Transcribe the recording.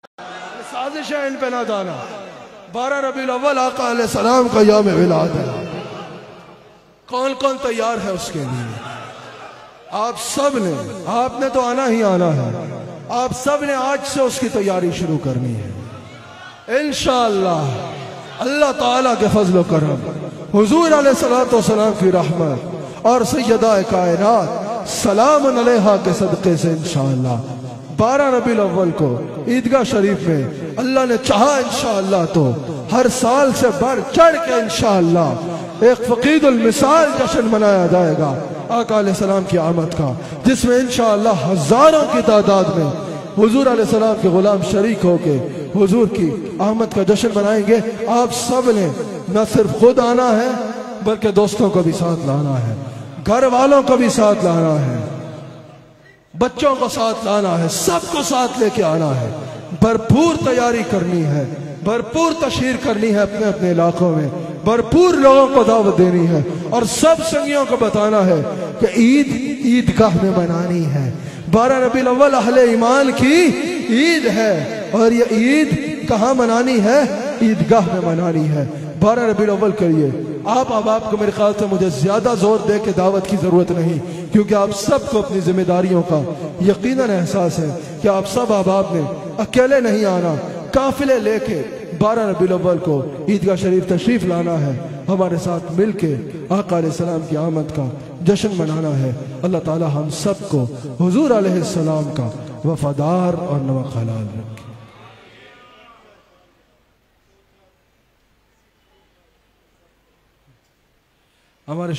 साजिश है इन पे ना दाना। 12 रबीउल अव्वल आका अलैहिस्सलाम का यौम विलादत है। कौन कौन तैयार है उसके लिए? आप सब ने, आपने तो आना ही आना है। आप सब ने आज से उसकी तैयारी शुरू करनी है इंशाअल्लाह। अल्लाह ताला के फजल करम, हुजूर अलैहिस्सलातु वस्सलाम की रहमत और सैयदा कायनात सलाम अलैहा के सदक़े से इंशाअल्लाह 12 रबीउल अव्वल को ईदगाह शरीफ में अल्लाह ने चाहा इंशाअल्लाह तो हर साल से बढ़ चढ़ के इंशाअल्लाह एक फकीदुल मिसाल जश्न मनाया जाएगा आका अलैहिस्सलाम की आमद का, जिसमें इंशाअल्लाह हजारों की तादाद में हुजूर अलैहिस्सलाम के गुलाम शरीक होके हुजूर की आमद का जश्न मनाएंगे। आप सब ने न सिर्फ खुद आना है बल्कि दोस्तों को भी साथ लाना है, घर वालों को भी साथ लाना है, बच्चों को साथ लाना है, सबको साथ लेके आना है। भरपूर तैयारी करनी है, भरपूर तशहीर करनी है अपने अपने इलाकों में, भरपूर लोगों को दावत देनी है और सब संगियों को बताना है कि ईद ईदगाह में मनानी है। 12 रबीउल अव्वल अहले ईमान की ईद है और ये ईद कहाँ मनानी है? ईदगाह में मनानी है। 12 रबीउल अव्वल के लिए आप को मेरे ख्याल से मुझे ज्यादा जोर दे के दावत की जरूरत नहीं, क्योंकि आप सबको अपनी जिम्मेदारियों का यकीनन एहसास है कि आप सब आप ने अकेले नहीं आना, काफिले लेके 12 रबीउल अव्वल को ईदगाह शरीफ तशरीफ लाना है। हमारे साथ मिलके आका अलैहिस्सलाम की आमद का जश्न मनाना है। अल्लाह ताला हम सबको हुजूर अलैहिस्सलाम का वफादार और नमक हलाल रखे। हमारे